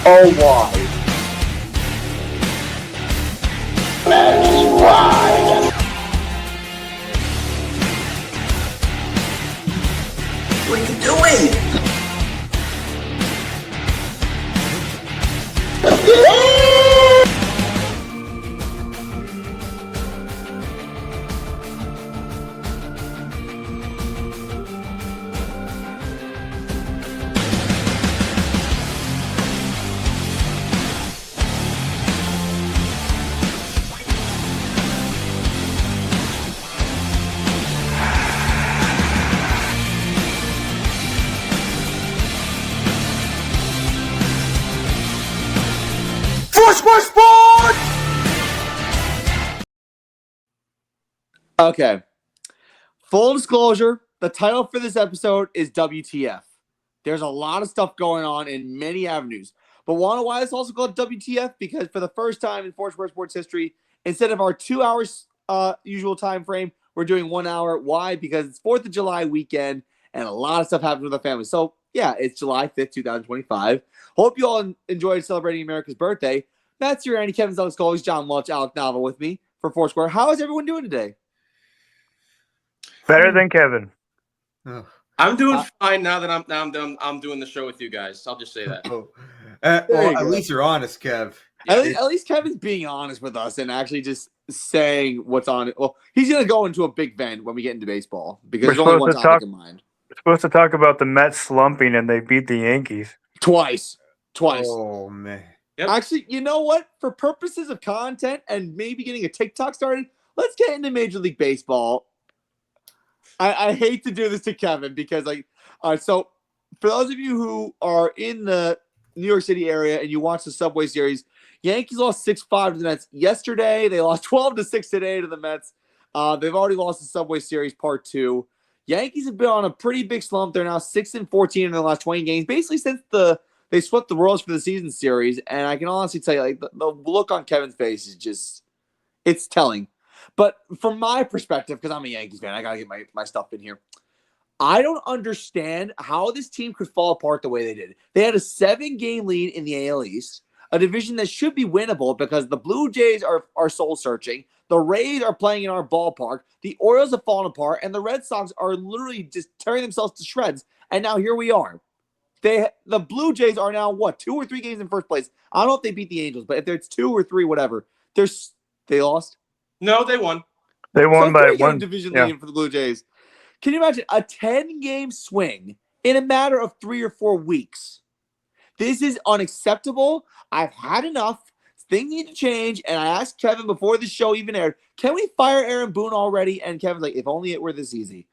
or why? Let's ride. What are you doing? Sports! Okay. Full disclosure, the title for this episode is WTF. There's a lot of stuff going on in many avenues. But want to know why it's also called WTF? Because for the first time in sports history, instead of our 2 hours usual time frame, we're doing 1 hour. Why? Because it's 4th of July weekend and a lot of stuff happens with our family. So, yeah, it's July 5th, 2025. Hope you all enjoyed celebrating America's birthday. Matt's your Andy, Kevin's Alex Scully's John Welch, Alec Nava with me for Foursquare. How is everyone doing today? Better than Kevin. I'm doing fine now that I'm doing the show with you guys. I'll just say that. Well, at least you're honest, Kev. At least Kevin's being honest with us and actually just saying what's on it. Well, he's going to go into a big vent when we get into baseball because there's only one topic in mind. We're supposed to talk about the Mets slumping and they beat the Yankees. Twice. Oh, man. Yep. Actually, you know what? For purposes of content and maybe getting a TikTok started, let's get into Major League Baseball. I hate to do this to Kevin because, so for those of you who are in the New York City area and you watch the Subway Series, Yankees lost 6-5 to the Mets yesterday. They lost 12-6 today to the Mets. They've already lost the Subway Series Part 2. Yankees have been on a pretty big slump. They're now 6-14 in their last 20 games, basically since they swept the Royals for the season series. And I can honestly tell you, the look on Kevin's face is just, it's telling. But from my perspective, because I'm a Yankees fan, I got to get my stuff in here. I don't understand how this team could fall apart the way they did. They had a 7-game lead in the AL East, a division that should be winnable because the Blue Jays are soul-searching. The Rays are playing in our ballpark. The Orioles have fallen apart, and the Red Sox are literally just tearing themselves to shreds. And now here we are. The Blue Jays are now, 2 or 3 games in first place. I don't know if they beat the Angels, but if it's 2 or 3, whatever, they lost. No, they won. They won by 1 division lead for the Blue Jays. Can you imagine a 10-game swing in a matter of 3 or 4 weeks? This is unacceptable. I've had enough. Things need to change. And I asked Kevin before the show even aired, can we fire Aaron Boone already? And Kevin's like, if only it were this easy.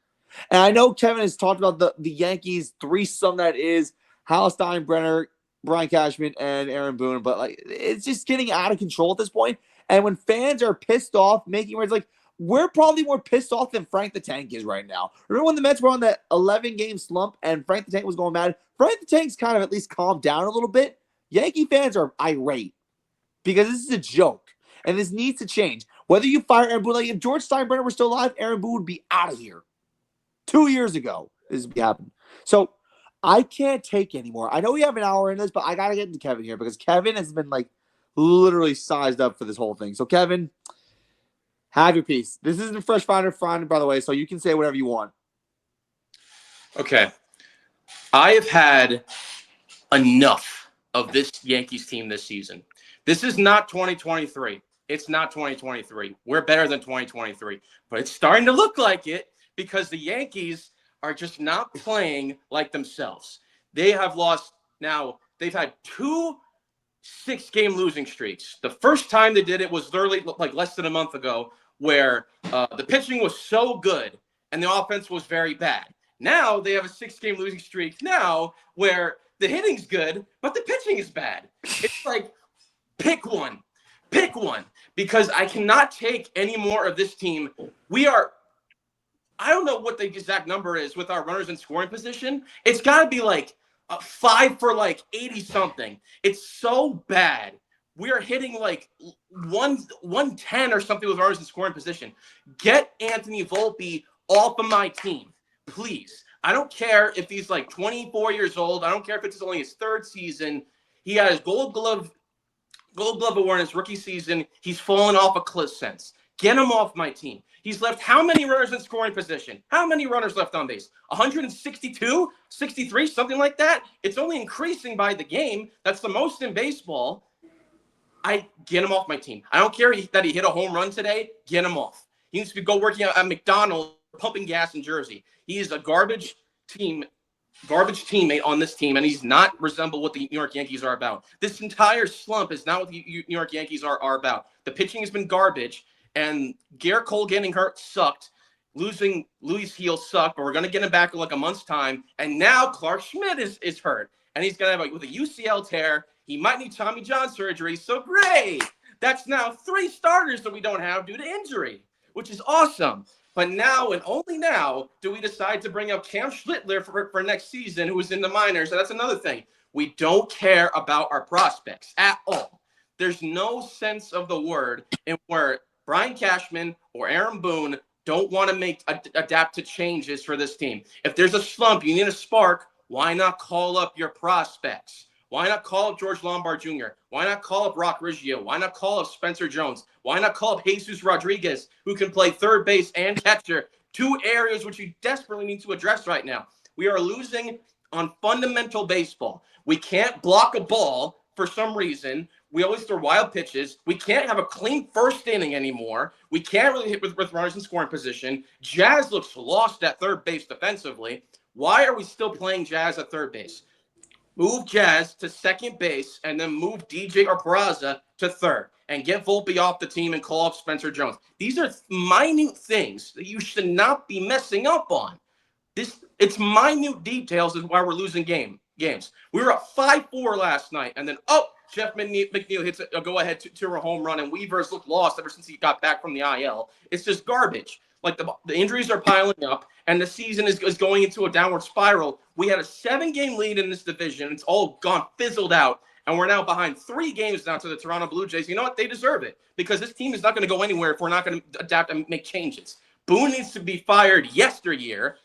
And I know Kevin has talked about the Yankees threesome that is Hal Steinbrenner, Brian Cashman, and Aaron Boone. But it's just getting out of control at this point. And when fans are pissed off, making words we're probably more pissed off than Frank the Tank is right now. Remember when the Mets were on that 11-game slump and Frank the Tank was going mad? Frank the Tank's kind of at least calmed down a little bit. Yankee fans are irate because this is a joke, and this needs to change. Whether you fire Aaron Boone, if George Steinbrenner were still alive, Aaron Boone would be out of here. 2 years ago, this happened. So I can't take anymore. I know we have an hour in this, but I got to get into Kevin here because Kevin has been literally sized up for this whole thing. So Kevin, have your piece. This isn't a Fresh Finder, by the way, so you can say whatever you want. Okay. I have had enough of this Yankees team this season. This is not 2023. It's not 2023. We're better than 2023. But it's starting to look like it because the Yankees are just not playing like themselves. They have lost now. They've had 2 6-game losing streaks. The first time they did it was literally less than a month ago where the pitching was so good and the offense was very bad. Now they have a 6-game losing streak now where the hitting's good, but the pitching is bad. It's pick one, because I cannot take any more of this team. I don't know what the exact number is with our runners in scoring position. It's got to be 5 for 80 something. It's so bad. We are hitting 110 or something with runners in scoring position. Get Anthony Volpe off of my team, please. I don't care if he's 24 years old. I don't care if it's only his 3rd season. He had his Gold Glove awareness rookie season. He's fallen off a cliff since. Get him off my team. He's left how many runners in scoring position? How many runners left on base? 162, 63, something like that. It's only increasing by the game. That's the most in baseball. I get him off my team. I don't care that he hit a home run today. Get him off. He needs to go working at McDonald's, pumping gas in Jersey. He is a garbage teammate on this team, and he's not resemble what the New York Yankees are about. This entire slump is not what the New York Yankees are about. The pitching has been garbage, and Garrett Cole getting hurt sucked. Losing Luis Heel sucked, but we're going to get him back in like a month's time. And now Clark Schmidt is hurt, and he's going to have with a UCL tear. He might need Tommy John surgery. So great. That's now 3 starters that we don't have due to injury, which is awesome. But now and only now do we decide to bring up Cam Schlittler for next season, who is in the minors. And that's another thing. We don't care about our prospects at all. There's no sense of the word in where Brian Cashman or Aaron Boone don't want to adapt to changes for this team. If there's a slump, you need a spark, why not call up your prospects? Why not call up George Lombard Jr.? Why not call up Rock Riggio? Why not call up Spencer Jones? Why not call up Jesus Rodriguez, who can play third base and catcher? 2 areas which we desperately need to address right now. We are losing on fundamental baseball. We can't block a ball for some reason. We always throw wild pitches. We can't have a clean first inning anymore. We can't really hit with runners in scoring position. Jazz looks lost at third base defensively. Why are we still playing Jazz at third base? Move Jazz to second base and then move DJ or Peraza to third and get Volpe off the team and call up Spencer Jones. These are minute things that you should not be messing up on. It's minute details is why we're losing games. We were up 5-4 last night, and then Jeff McNeil hits a go-ahead to a home run, and Weaver's looked lost ever since he got back from the IL. It's just garbage. Like the injuries are piling up, and the season is going into a downward spiral. We had a 7-game lead in this division. It's all gone, fizzled out, and we're now behind 3 games now to the Toronto Blue Jays. You know what? They deserve it because this team is not going to go anywhere if we're not going to adapt and make changes. Boone needs to be fired yesteryear.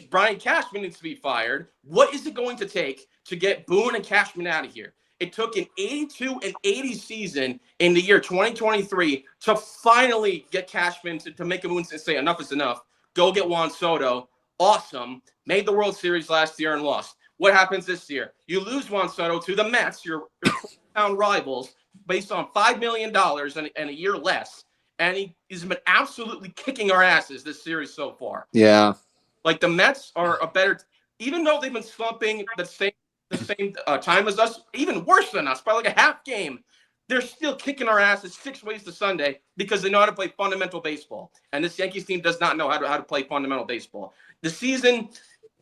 Brian Cashman needs to be fired. What is it going to take to get Boone and Cashman out of here? It took an 82-80 season in the year 2023 to finally get Cashman to make a move and say enough is enough. Go get Juan Soto. Awesome. Made the World Series last year and lost. What happens this year? You lose Juan Soto to the Mets, your town rivals, based on $5 million and a year less. And he's been absolutely kicking our asses this series so far. Yeah. Like the Mets are a better, even though they've been slumping the same time as us, even worse than us, by like a half game, they're still kicking our asses 6 ways to Sunday because they know how to play fundamental baseball. And this Yankees team does not know how to play fundamental baseball. The season,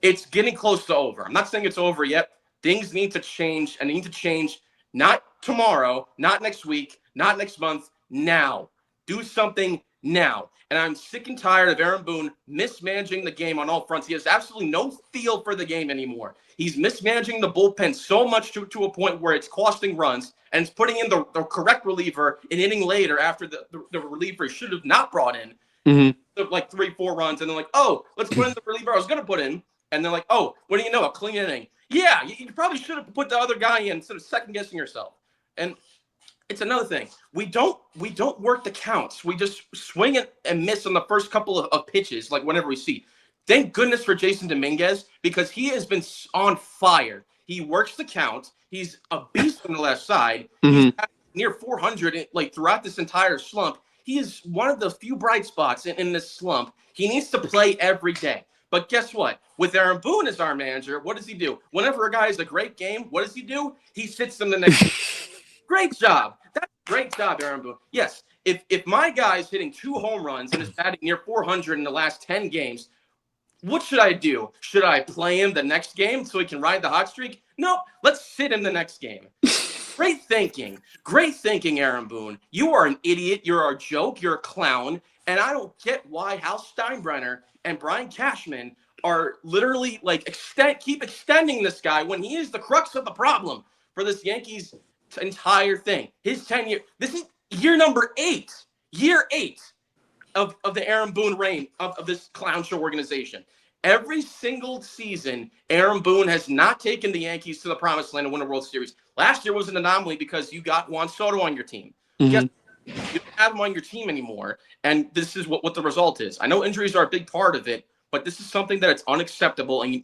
it's getting close to over. I'm not saying it's over yet. Things need to change, and they need to change not tomorrow, not next week, not next month, now. Do something now. And I'm sick and tired of Aaron Boone mismanaging the game on all fronts. He has absolutely no feel for the game anymore. He's mismanaging the bullpen so much to a point where it's costing runs, and it's putting in the correct reliever an inning later after the reliever he should have not brought in. Like 3-4 runs, and then like, let's put in the reliever I was going to put in. And they're like, what do you know, a clean inning. Yeah, you probably should have put the other guy in instead of second-guessing yourself. And it's another thing. We don't work the counts. We just swing it and miss on the first couple of pitches, like whenever we see. Thank goodness for Jason Dominguez because he has been on fire. He works the count. He's a beast on the left side. He's near 400 like throughout this entire slump. He is one of the few bright spots in this slump. He needs to play every day. But guess what? With Aaron Boone as our manager, what does he do? Whenever a guy has a great game, what does he do? He sits them the next game. Great job. That's a great job, Aaron Boone. Yes, if my guy's hitting 2 home runs and is batting near 400 in the last 10 games, what should I do? Should I play him the next game so he can ride the hot streak? No, let's sit him the next game. Great thinking. Great thinking, Aaron Boone. You are an idiot. You're a joke. You're a clown. And I don't get why Hal Steinbrenner and Brian Cashman are literally like keep extending this guy when he is the crux of the problem for this Yankees entire thing. His tenure. This is year number 8. Year 8 of the Aaron Boone reign of this clown show organization. Every single season, Aaron Boone has not taken the Yankees to the promised land and win a World Series. Last year was an anomaly because you got Juan Soto on your team. Guess you don't have him on your team anymore, and this is what the result is. I know injuries are a big part of it, but this is something that it's unacceptable, and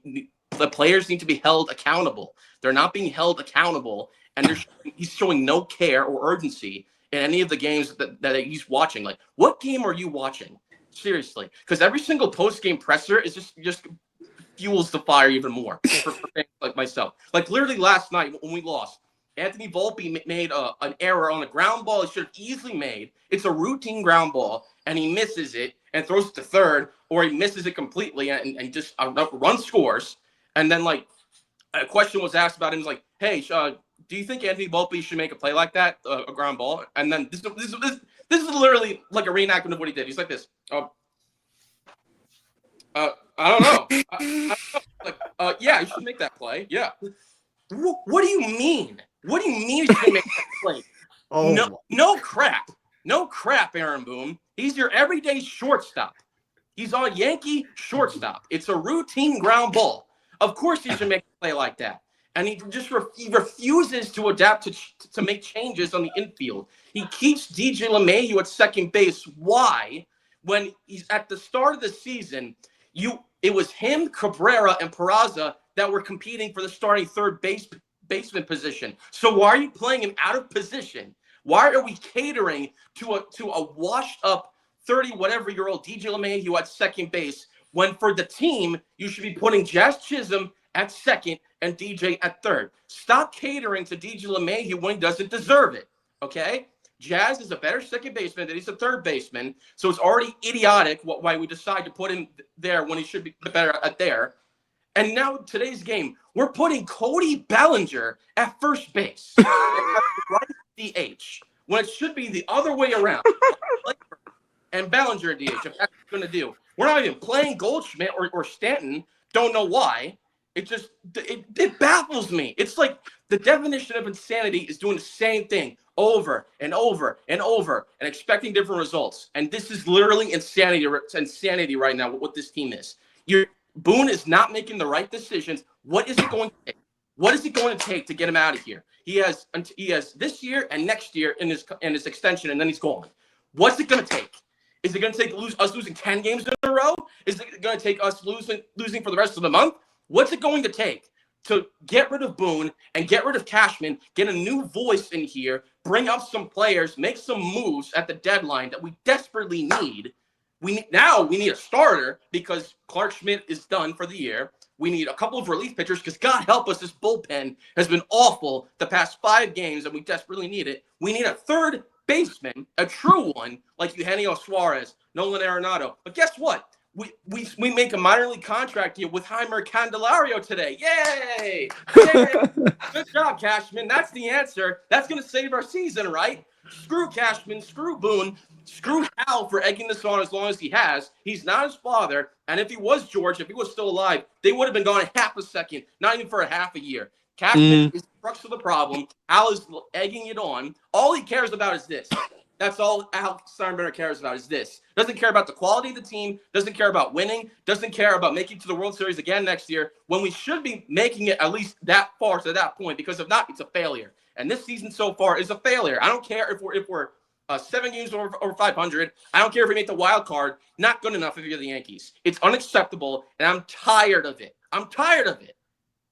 the players need to be held accountable. They're not being held accountable, and he's showing no care or urgency in any of the games that he's watching. Like, what game are you watching? Seriously, because every single post-game presser is just fuels the fire even more for fans like myself. Like, literally last night when we lost, Anthony Volpe made an error on a ground ball he should have easily made. It's a routine ground ball, and he misses it and throws it to third, or he misses it completely and just a run scores. And then, like, a question was asked about him, like, hey, do you think Anthony Volpe should make a play like that, a ground ball? And then this is literally like a reenactment of what he did. He's like this. I don't know. I don't know. Like, yeah, you should make that play. Yeah. What do you mean? What do you mean you should make that play? No crap. No crap, Aaron Boone. He's your everyday shortstop. He's on Yankee shortstop. It's a routine ground ball. Of course he should make a play like that. And he just he refuses to adapt to make changes on the infield. He keeps DJ LeMahieu at second base. Why? When he's at the start of the season, it was him, Cabrera, and Peraza that were competing for the starting third baseman position. So why are you playing him out of position? Why are we catering to a washed up 30-whatever-year-old DJ LeMahieu at second base when for the team you should be putting Jazz Chisholm at second and DJ at third? Stop catering to DJ LeMahieu when he doesn't deserve it, okay? Jazz is a better second baseman than he's a third baseman, so it's already idiotic why we decide to put him there when he should be better at there. And now today's game, we're putting Cody Bellinger at first base, right DH, when it should be the other way around. And Bellinger at DH, if that's what we're going to do. We're not even playing Goldschmidt or Stanton. Don't know why. It baffles me. It's like the definition of insanity is doing the same thing over and over and over and expecting different results. And this is literally insanity right now, what this team is. Boone is not making the right decisions. What is it going to take? What is it going to take to get him out of here? He has this year and next year in his extension, and then he's gone. What's it going to take? Is it going to take us losing 10 games in a row? Is it going to take us losing for the rest of the month? What's it going to take to get rid of Boone and get rid of Cashman, get a new voice in here, bring up some players, make some moves at the deadline that we desperately need? We need a starter because Clark Schmidt is done for the year. We need a couple of relief pitchers because, God help us, this bullpen has been awful the past 5 games, and we desperately need it. We need a third baseman, a true one, like Eugenio Suarez, Nolan Arenado. But guess what? We make a minor league contract deal with Heimer Candelario today. Yay! Good job, Cashman. That's the answer. That's going to save our season, right? Screw Cashman. Screw Boone. Screw Hal for egging this on as long as he has. He's not his father. And if he was George, if he was still alive, they would have been gone in half a second, not even for a half a year. Cashman is the crux of the problem. Hal is egging it on. All he cares about is this. That's all Al Steinbrenner cares about is this. Doesn't care about the quality of the team, doesn't care about winning, doesn't care about making it to the World Series again next year when we should be making it at least that far to that point, because if not, it's a failure. And this season so far is a failure. I don't care if we're 7 games over 500. I don't care if we make the wild card. Not good enough if you're the Yankees. It's unacceptable, and I'm tired of it. I'm tired of it.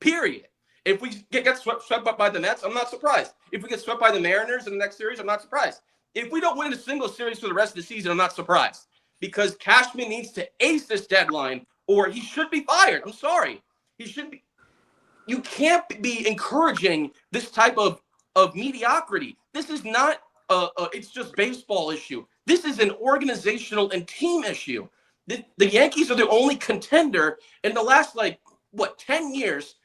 Period. If we get swept up by the Mets, I'm not surprised. If we get swept by the Mariners in the next series, I'm not surprised. If we don't win a single series for the rest of the season, I'm not surprised. Because Cashman needs to ace this deadline, or he should be fired. I'm sorry. He should be. You can't be encouraging this type of mediocrity. This is not it's just baseball issue. This is an organizational and team issue. The Yankees are the only contender in the last, 10 years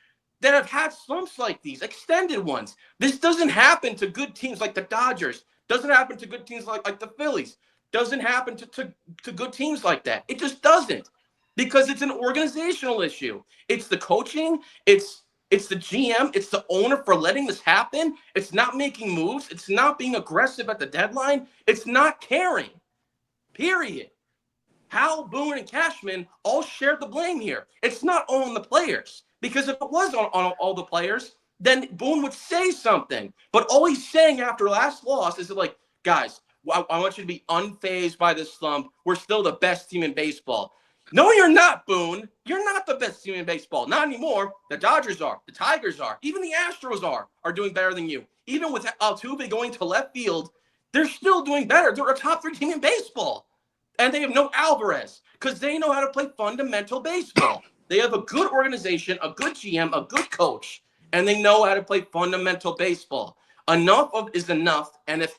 that have had slumps like these, extended ones. This doesn't happen to good teams like the Dodgers. Doesn't happen to good teams like the Phillies. Doesn't happen to good teams like that. It just doesn't, because it's an organizational issue. It's the coaching. It's the GM. It's the owner for letting this happen. It's not making moves. It's not being aggressive at the deadline. It's not caring. Period. Hal, Boone, and Cashman all shared the blame here. It's not all on the players, because if it was on all the players, then Boone would say something. But all he's saying after last loss is like, guys, I want you to be unfazed by this slump. We're still the best team in baseball. No, you're not, Boone. You're not the best team in baseball. Not anymore. The Dodgers are. The Tigers are. Even the Astros are doing better than you. Even with Altuve going to left field, they're still doing better. They're a top 3 team in baseball. And they have no Alvarez because they know how to play fundamental baseball. They have a good organization, a good GM, a good coach, and they know how to play fundamental baseball. Enough is enough. And if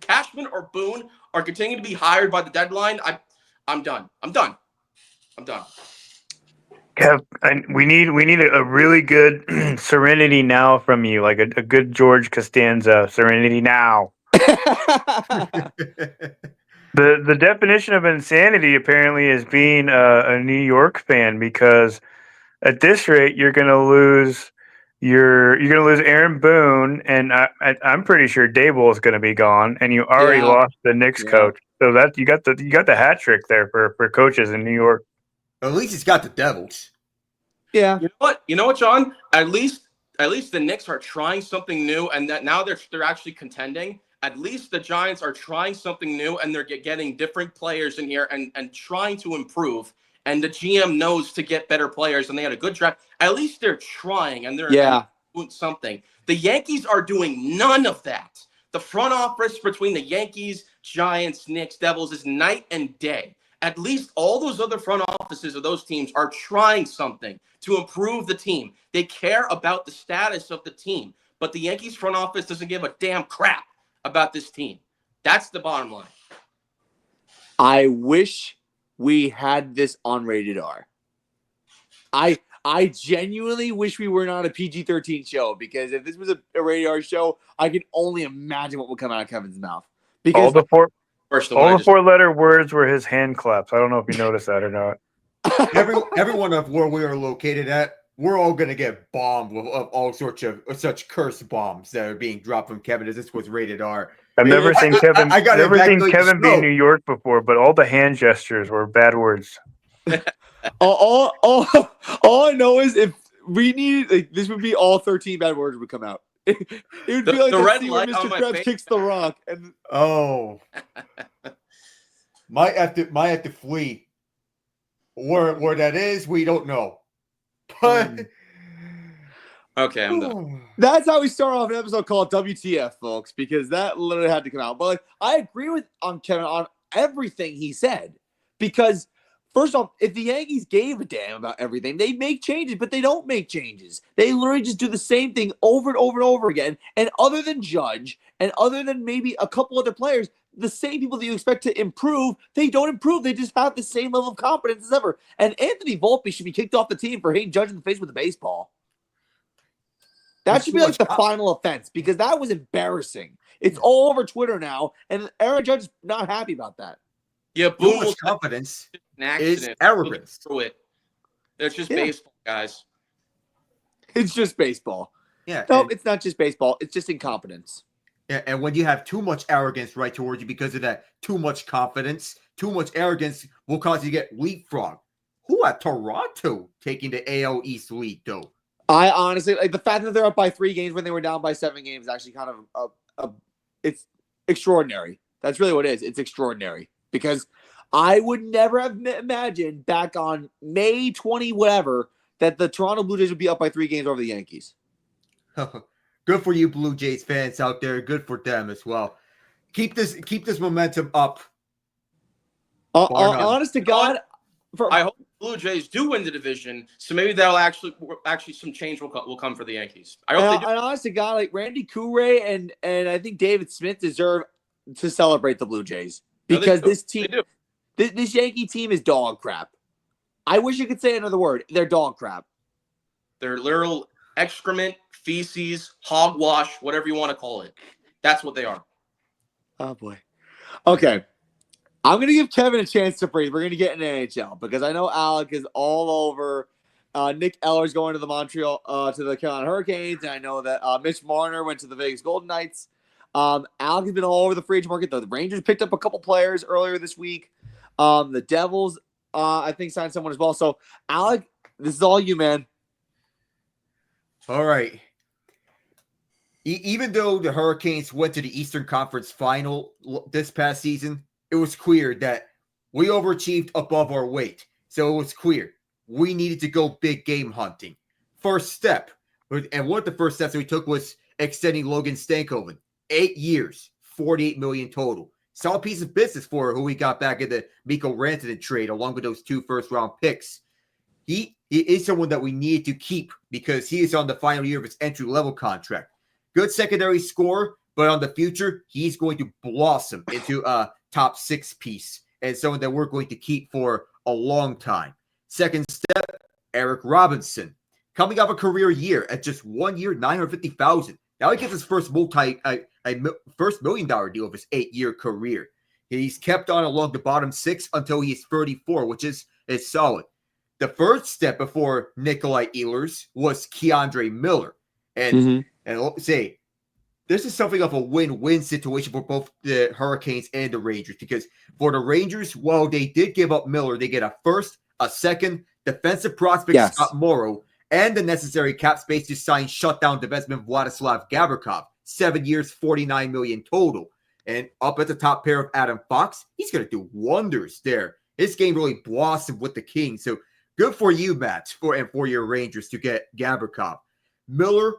Cashman or Boone are continuing to be hired by the deadline, I'm done. I'm done. Kev, we need a really good Serenity Now from you, like a good George Costanza Serenity Now. The definition of insanity apparently is being a New York fan, because at this rate you're gonna lose Aaron Boone, and I'm pretty sure Dable is gonna be gone, and you already lost the Knicks coach. So that you got the hat trick there for coaches in New York. At least he's got the Devils. Yeah. You know what, John? At least the Knicks are trying something new, and that now they're actually contending. At least the Giants are trying something new, and they're getting different players in here and trying to improve. And the GM knows to get better players, and they had a good draft. At least they're trying, and they're doing something. The Yankees are doing none of that. The front office between the Yankees, Giants, Knicks, Devils is night and day. At least all those other front offices of those teams are trying something to improve the team. They care about the status of the team, but the Yankees front office doesn't give a damn crap about this team. That's the bottom line. I wish we had this on Rated R. I genuinely wish we were not a PG-13 show, because if this was a Rated R show, I can only imagine what would come out of Kevin's mouth. Because All the 4-letter words were his hand claps. I don't know if you noticed that or not. Everyone of where we are located at, we're all going to get bombed with all sorts of such curse bombs that are being dropped from Kevin, as this was Rated R. I've never seen Kevin be in New York before, but all the hand gestures were bad words. all I know is if we need, this would be all 13 bad words would come out. It would be like the red light where Mr. Krabs kicks the rock. And might have to flee. Where that is, we don't know. But okay, I'm done. That's how we start off an episode called WTF, folks, because that literally had to come out. But I agree with Kevin on everything he said, because first off, if the Yankees gave a damn about everything, they make changes, but they don't make changes. They literally just do the same thing over and over and over again. And other than Judge, and other than maybe a couple other players, the same people that you expect to improve, they don't improve. They just have the same level of confidence as ever. And Anthony Volpe should be kicked off the team for hitting Judge in the face with a baseball. That should be like the final offense, because that was embarrassing. It's all over Twitter now, and Aaron Judge is not happy about that. Yeah, Boone was confidence is arrogance. It's just baseball, guys. It's just baseball. Yeah. No, it's not just baseball. It's just incompetence. Yeah, and when you have too much arrogance right towards you because of that, too much confidence, too much arrogance will cause you to get leapfrog. Who at Toronto taking the AL East lead, though? I honestly, like the fact that they're up by 3 games when they were down by 7 games is actually kind of it's extraordinary. That's really what it is. It's extraordinary, because I would never have imagined back on May 20 whatever that the Toronto Blue Jays would be up by 3 games over the Yankees. Good for you, Blue Jays fans out there. Good for them as well. Keep this momentum up. Honest to God, I hope the Blue Jays do win the division, so maybe that'll actually some change will come for the Yankees. I hope they do. And honest to God, like Randy Couray and I think David Smith deserve to celebrate the Blue Jays, because this team, this Yankee team is dog crap. I wish you could say another word. They're dog crap. They're literal excrement, feces, hogwash, whatever you want to call it. That's what they are. Oh boy. Okay. I'm going to give Kevin a chance to breathe. We're going to get in NHL, because I know Alec is all over. Nick Eller's going to the to the Carolina Hurricanes, and I know that Mitch Marner went to the Vegas Golden Knights. Alec has been all over the free agent market. The Rangers picked up a couple players earlier this week. The Devils, I think, signed someone as well. So, Alec, this is all you, man. All right. Even though the Hurricanes went to the Eastern Conference Final this past season, it was clear that we overachieved above our weight. So it was clear we needed to go big game hunting. First step, and one of the first steps we took was extending Logan Stankoven. 8 years, $48 million total. Solid piece of business for who we got back in the Mikko Rantanen trade, along with those 2 first-round picks. He is someone that we need to keep because he is on the final year of his entry-level contract. Good secondary score, but on the future, he's going to blossom into a top 6 piece and someone that we're going to keep for a long time. Second step, Eric Robinson. Coming off a career year at just 1 year, $950,000. Now he gets his first first $1 million deal of his 8-year career. He's kept on along the bottom 6 until he's 34, which is solid. The first step before Nikolai Ehlers was Keandre Miller. And say, this is something of a win-win situation for both the Hurricanes and the Rangers, because for the Rangers, while they did give up Miller, they get a first, a second, defensive prospect Scott Morrow, and the necessary cap space to sign shutdown defenseman Vladislav Gavrikov. 7 years, $49 million total. And up at the top pair of Adam Fox, he's going to do wonders there. His game really blossomed with the Kings. So good for you, Matt, for your Rangers to get Gavrikov. Miller,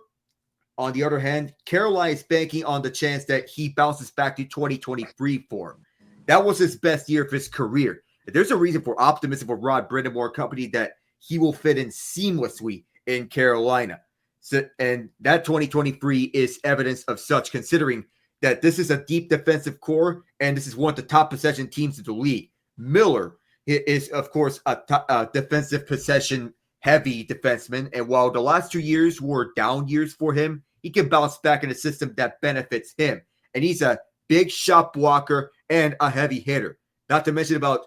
on the other hand, Carolina is banking on the chance that he bounces back to 2023 for him. That was his best year of his career. There's a reason for optimism for Rod Brindamore Company that he will fit in seamlessly in Carolina. So, and that 2023 is evidence of such, considering that this is a deep defensive core, and this is one of the top possession teams in the league. Miller is, of course, a defensive possession heavy defenseman, and while the last 2 years were down years for him, he can bounce back in a system that benefits him. And he's a big shot blocker and a heavy hitter. Not to mention about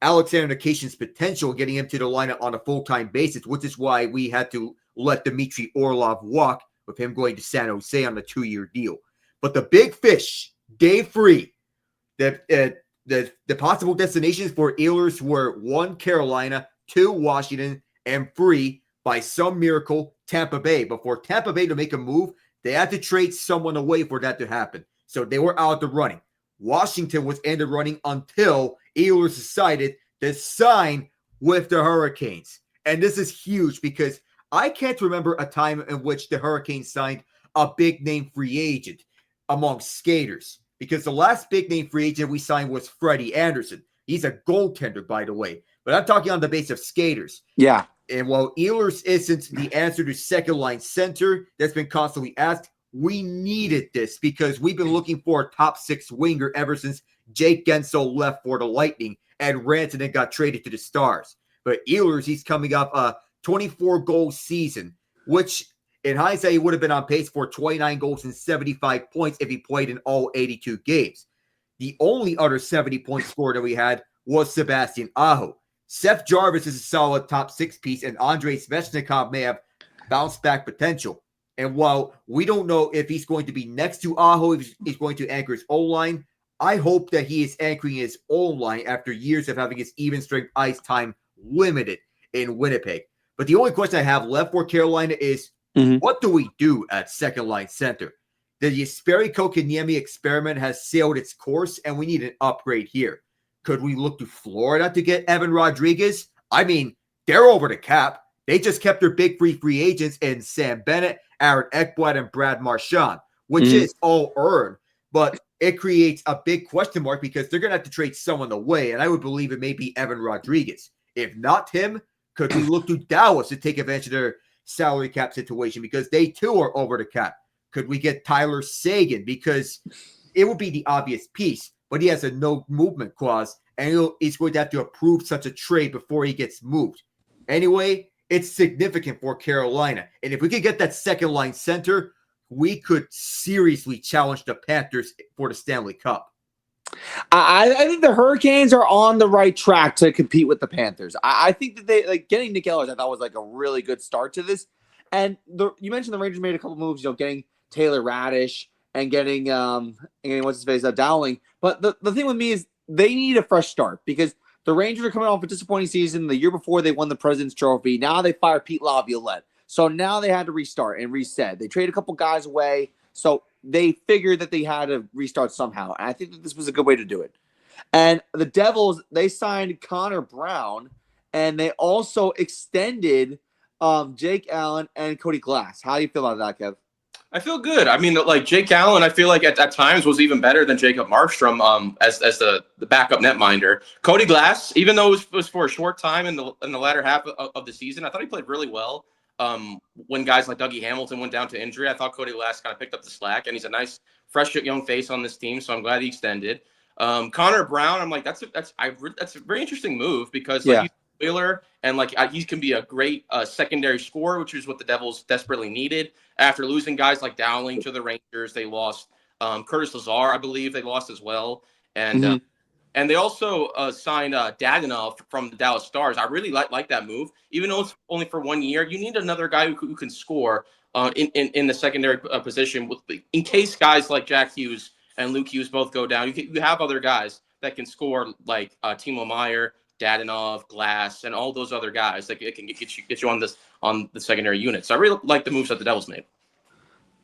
Alexander Nikishin's potential getting him to the lineup on a full-time basis, which is why we had to let Dmitry Orlov walk, with him going to San Jose on a 2-year deal. But the big fish, Dave Free, the possible destinations for Ehlers were 1, Carolina, 2, Washington, and 3, by some miracle, Tampa Bay. But for Tampa Bay to make a move, they had to trade someone away for that to happen. So they were out of the running. Washington was in the running until Ehlers decided to sign with the Hurricanes. And this is huge because I can't remember a time in which the Hurricanes signed a big-name free agent among skaters. Because the last big-name free agent we signed was Freddie Anderson. He's a goaltender, by the way. But I'm talking on the base of skaters. Yeah. And while Ehlers isn't the answer to second-line center that's been constantly asked, we needed this because we've been looking for a top 6 winger ever since Jake Gensel left for the Lightning and Rantanen got traded to the Stars. But Ehlers, he's coming up a 24-goal season, which in hindsight, he would have been on pace for 29 goals and 75 points if he played in all 82 games. The only other 70-point scorer that we had was Sebastian Aho. Seth Jarvis is a solid top 6 piece, and Andrei Svechnikov may have bounce back potential. And while we don't know if he's going to be next to Aho, if he's going to anchor his own line, I hope that he is anchoring his own line after years of having his even strength ice time limited in Winnipeg. But the only question I have left for Carolina is, what do we do at second line center? The Jesperi Kotkaniemi experiment has sailed its course, and we need an upgrade here. Could we look to Florida to get Evan Rodriguez? I mean, they're over the cap. They just kept their big free agents in Sam Bennett, Aaron Ekblad, and Brad Marchand, which is all earned. But it creates a big question mark because they're going to have to trade someone away, and I would believe it may be Evan Rodriguez. If not him, could we look to Dallas to take advantage of their salary cap situation because they too are over the cap? Could we get Tyler Seguin because it would be the obvious piece, but he has a no movement clause, and he's going to have to approve such a trade before he gets moved. Anyway, it's significant for Carolina, and if we could get that second line center, we could seriously challenge the Panthers for the Stanley Cup. I think the Hurricanes are on the right track to compete with the Panthers. I think that they getting Nick Ehlers, I thought was a really good start to this. And you mentioned the Rangers made a couple moves, getting Taylor Radish and getting what's his face Dowling. But the thing with me is they need a fresh start because The Rangers are coming off a disappointing season. The year before, they won the President's Trophy. Now they fire Pete Laviolette. So now they had to restart and reset. They traded a couple guys away. So they figured that they had to restart somehow. And I think that this was a good way to do it. And the Devils, they signed Connor Brown, and they also extended Jake Allen and Cody Glass. How do you feel about that, Kev? I feel good. I mean, like Jake Allen, I feel like at times was even better than Jacob Markstrom as the backup netminder. Cody Glass, even though it was for a short time in the latter half of the season, I thought he played really well. When guys like Dougie Hamilton went down to injury, I thought Cody Glass kind of picked up the slack, and he's a nice, fresh young face on this team. So I'm glad he extended. Connor Brown, I'm like that's a very interesting move because like, he's a wheeler and like he can be a great secondary scorer, which is what the Devils desperately needed after losing guys like Dowling to the Rangers. They lost Curtis Lazar, I believe they lost as well, and they also signed Daganov from the Dallas Stars. I really like that move, even though it's only for 1 year. You need another guy who can score in the secondary position in case guys like Jack Hughes and Luke Hughes both go down. You have other guys that can score like Timo Meier, Dadanov, Glass, and all those other guys that can get you on the secondary unit. So I really like the moves that the Devils made.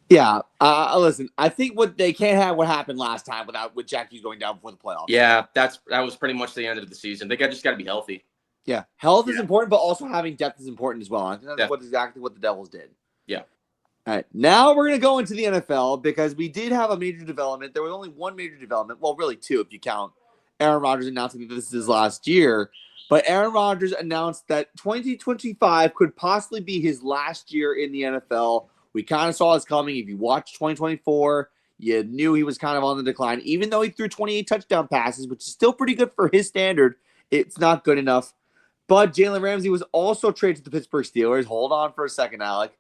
Yeah, listen, I think they can't have what happened last time with Jack Hughes going down before the playoffs. Yeah, that was pretty much the end of the season. They just got to be healthy. Yeah, health is important, but also having depth is important as well. I think that's exactly what the Devils did. Yeah. All right, now we're going to go into the NFL because we did have a major development. There was only one major development. Well, really two if you count Aaron Rodgers announcing that this is his last year. But Aaron Rodgers announced that 2025 could possibly be his last year in the NFL. We kind of saw this coming. If you watched 2024, you knew he was kind of on the decline. Even though he threw 28 touchdown passes, which is still pretty good for his standard, it's not good enough. But Jalen Ramsey was also traded to the Pittsburgh Steelers. Hold on for a second, Alec.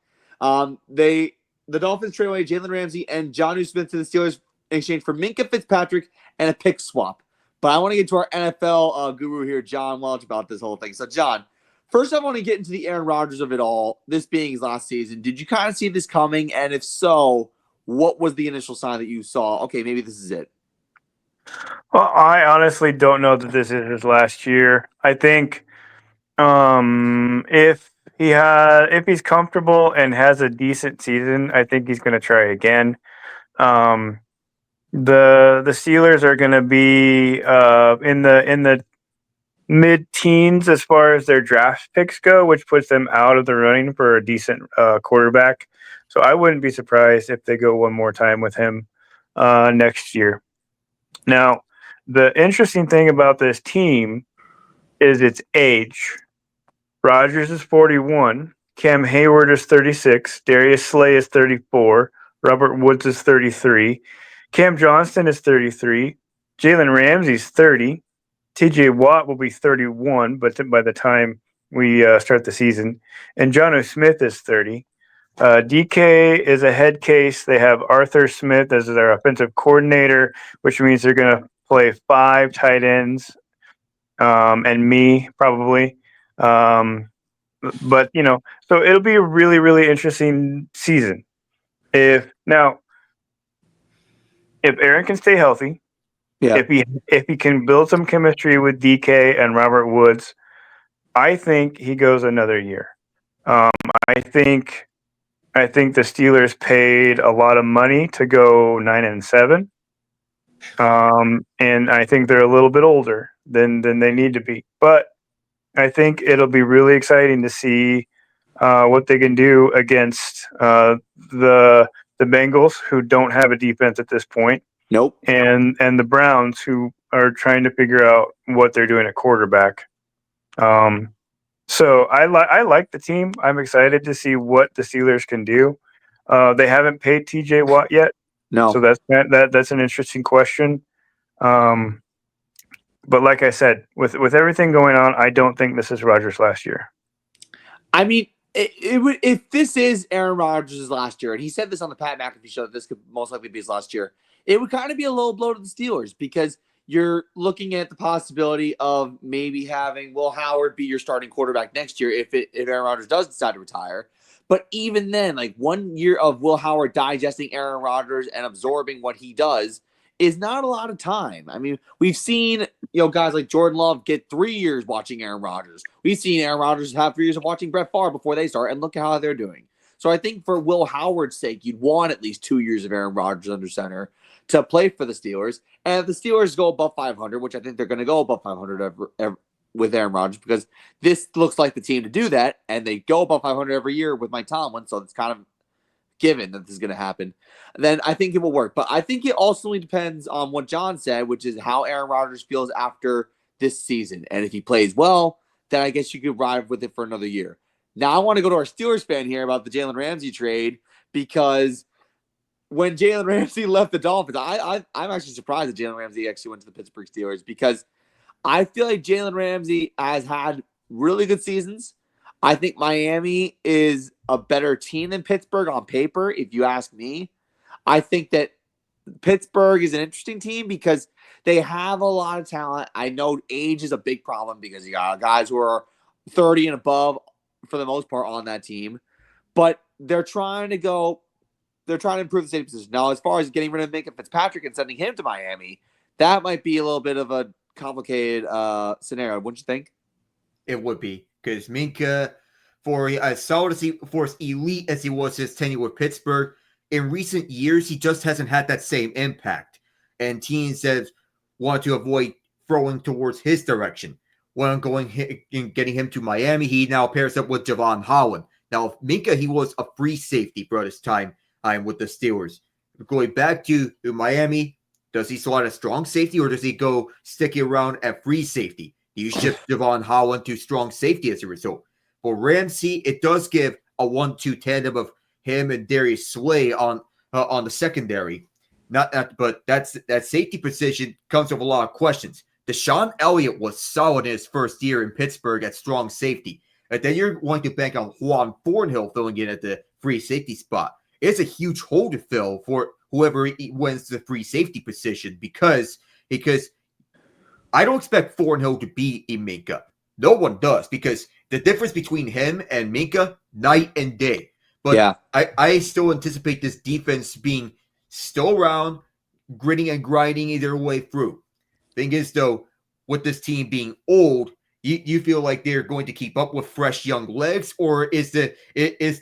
The Dolphins traded away Jalen Ramsey and Jonnu Smith to the Steelers in exchange for Minkah Fitzpatrick and a pick swap. But I want to get to our NFL guru here, John Welch, about this whole thing. So, John, first I want to get into the Aaron Rodgers of it all, this being his last season. Did you kind of see this coming? And if so, what was the initial sign that you saw? Okay, maybe this is it. Well, I honestly don't know that this is his last year. I think if he's comfortable and has a decent season, I think he's going to try again. The Steelers are going to be in the mid-teens as far as their draft picks go, which puts them out of the running for a decent quarterback. So I wouldn't be surprised if they go one more time with him next year. Now, the interesting thing about this team is its age. Rodgers is 41. Cam Hayward is 36. Darius Slay is 34. Robert Woods is 33. Cam Johnston is 33. Jalen Ramsey's 30. TJ Watt will be 31, but by the time we start the season. And Jonnu Smith is 30. DK is a head case. They have Arthur Smith as their offensive coordinator, which means they're going to play 5 tight ends and me probably. But, so it'll be a really, really interesting season. If Aaron can stay healthy, if he can build some chemistry with DK and Robert Woods, I think he goes another year. I think the Steelers paid a lot of money to go 9-7, and I think they're a little bit older than they need to be. But I think it'll be really exciting to see what they can do against the Bengals, who don't have a defense at this point. Nope. And the Browns, who are trying to figure out what they're doing at quarterback. So I like the team. I'm excited to see what the Steelers can do. They haven't paid TJ Watt yet. No. So that's an interesting question. But like I said, with everything going on, I don't think this is Rodgers' last year. I mean, it would, if this is Aaron Rodgers' last year, and he said this on the Pat McAfee show that this could most likely be his last year, it would kind of be a low blow to the Steelers because you're looking at the possibility of maybe having Will Howard be your starting quarterback next year if Aaron Rodgers does decide to retire. But even then, like 1 year of Will Howard digesting Aaron Rodgers and absorbing what he does is not a lot of time. I mean, we've seen guys like Jordan Love get 3 years watching Aaron Rodgers. We've seen Aaron Rodgers have 3 years of watching Brett Favre before they start, and look at how they're doing. So I think for Will Howard's sake, you'd want at least 2 years of Aaron Rodgers under center to play for the Steelers. And if the Steelers go above 500, which I think they're going to go above 500 with Aaron Rodgers, because this looks like the team to do that, and they go above 500 every year with Mike Tomlin, so it's kind of given that this is going to happen, then I think it will work. But I think it also depends on what John said, which is how Aaron Rodgers feels after this season. And if he plays well, then I guess you could ride with it for another year. Now I want to go to our Steelers fan here about the Jalen Ramsey trade, because when Jalen Ramsey left the Dolphins, I'm actually surprised that Jalen Ramsey actually went to the Pittsburgh Steelers, because I feel like Jalen Ramsey has had really good seasons. I think Miami is a better team than Pittsburgh on paper, if you ask me. I think that Pittsburgh is an interesting team because they have a lot of talent. I know age is a big problem because you got guys who are 30 and above for the most part on that team, but they're trying to improve the safety position. Now, as far as getting rid of Minka Fitzpatrick and sending him to Miami, that might be a little bit of a complicated scenario, wouldn't you think? It would be, because Minka, for as solid as for as elite as he was his tenure with Pittsburgh, in recent years, he just hasn't had that same impact. And teams have wanted to avoid throwing towards his direction. When getting him to Miami, he now pairs up with Javon Holland. Now, Minka, he was a free safety for his time with the Steelers. Going back to Miami, does he slot a strong safety, or does he go sticky around at free safety? Do you shift Javon Holland to strong safety as a result? For Ramsey, it does give a 1-2 tandem of him and Darius Slay on the secondary. But that safety position comes with a lot of questions. Deshaun Elliott was solid in his first year in Pittsburgh at strong safety. And then you're going to bank on Juan Thornhill filling in at the free safety spot. It's a huge hole to fill for whoever wins the free safety position, because I don't expect Thornhill to be a Minka. No one does, because the difference between him and Minka, night and day. But yeah. I still anticipate this defense being still around, gritting and grinding their way through. Thing is, though, with this team being old, you feel like they're going to keep up with fresh young legs, or is the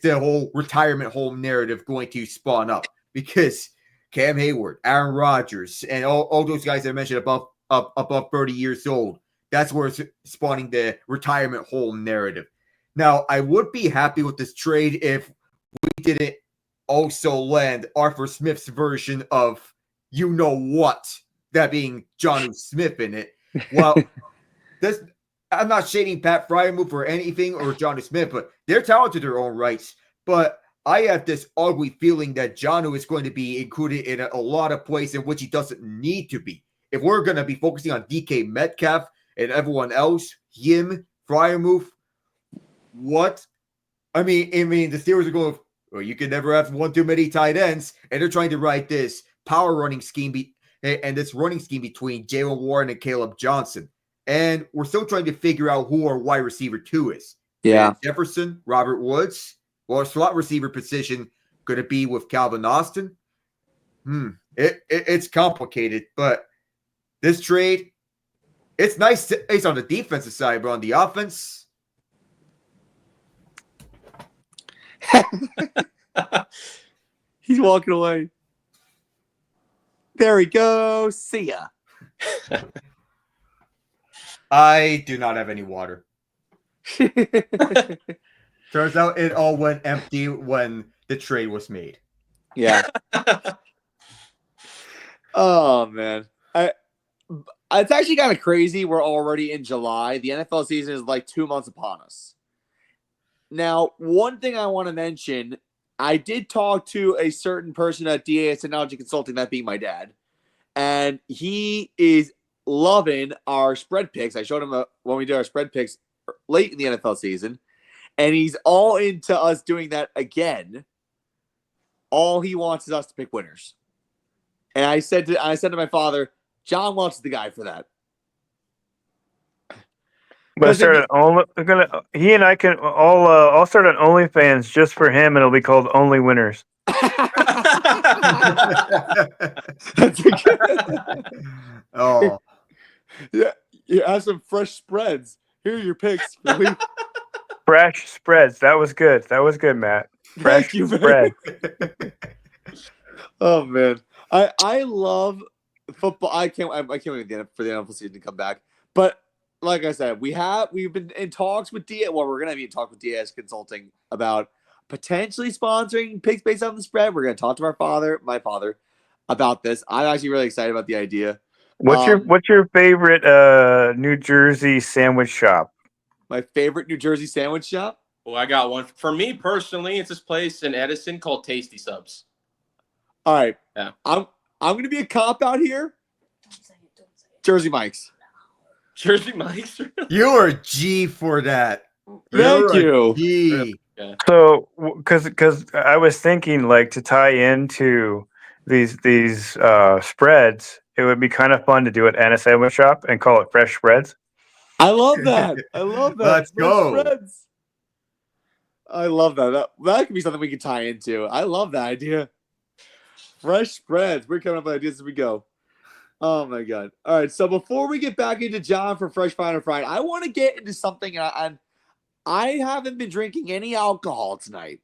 whole retirement home narrative going to spawn up? Because Cam Hayward, Aaron Rodgers, and all those guys I mentioned above 30 years old, that's where it's spawning the retirement home narrative. Now, I would be happy with this trade if we didn't also land Arthur Smith's version of you-know-what, that being Jonnu Smith in it. Well, I'm not shading Pat Fryermuth or anything or Jonnu Smith, but they're talented in their own rights. But I have this ugly feeling that Jonnu is going to be included in a lot of plays in which he doesn't need to be. If we're going to be focusing on DK Metcalf and everyone else, him, Fryermuth, what? I mean, the Steelers are going, well, you can never have one too many tight ends, and they're trying to write this power running scheme and this running scheme between Jaylen Warren and Caleb Johnson. And we're still trying to figure out who our wide receiver 2 is. Yeah. Jefferson, Robert Woods, or slot receiver position going to be with Calvin Austin. It's complicated, but this trade, it's nice. It's on the defensive side, but on the offense, he's walking away. There we go. See ya. I do not have any water. Turns out it all went empty when the trade was made. Yeah. Oh, man. It's actually kind of crazy. We're already in July. The NFL season is like 2 months upon us. Now, one thing I want to mention, I did talk to a certain person at DAS Technology Consulting, that being my dad, and he is loving our spread picks. I showed him when we did our spread picks late in the NFL season, and he's all into us doing that again. All he wants is us to pick winners. And I said to my father, John wants the guy for that. But he and I can all I'll start an OnlyFans just for him, and it'll be called Only Winners. That's a good. Oh, Yeah, you have some fresh spreads. Here are your picks. Philly. Fresh spreads. That was good. That was good, Matt. Fresh Thank you, man. spreads. Oh man, I love football. I can't wait for the NFL season to come back. But like I said, we've been in talks with Diaz. Well, we're gonna be in talks with Diaz Consulting about potentially sponsoring picks based on the spread. We're gonna talk to my father, about this. I'm actually really excited about the idea. What's your favorite New Jersey sandwich shop? My favorite New Jersey sandwich shop? Well, I got one. For me personally, it's this place in Edison called Tasty Subs. All right. Yeah. I'm going to be a cop out here. Don't say it. Jersey Mike's. Jersey Mike's? you're a G for that. Thank you. G. Yeah. So, because I was thinking, like, to tie into these spreads, it would be kind of fun to do it at a sandwich shop and call it Fresh Spreads. I love that. I love that. Let's Fresh go. spreads. I love that. That could be something we could tie into. I love that idea. Fresh spreads. We're coming up with ideas as we go. Oh my god! All right. So before we get back into John for Fresh Final Friday, I want to get into something. I haven't been drinking any alcohol tonight,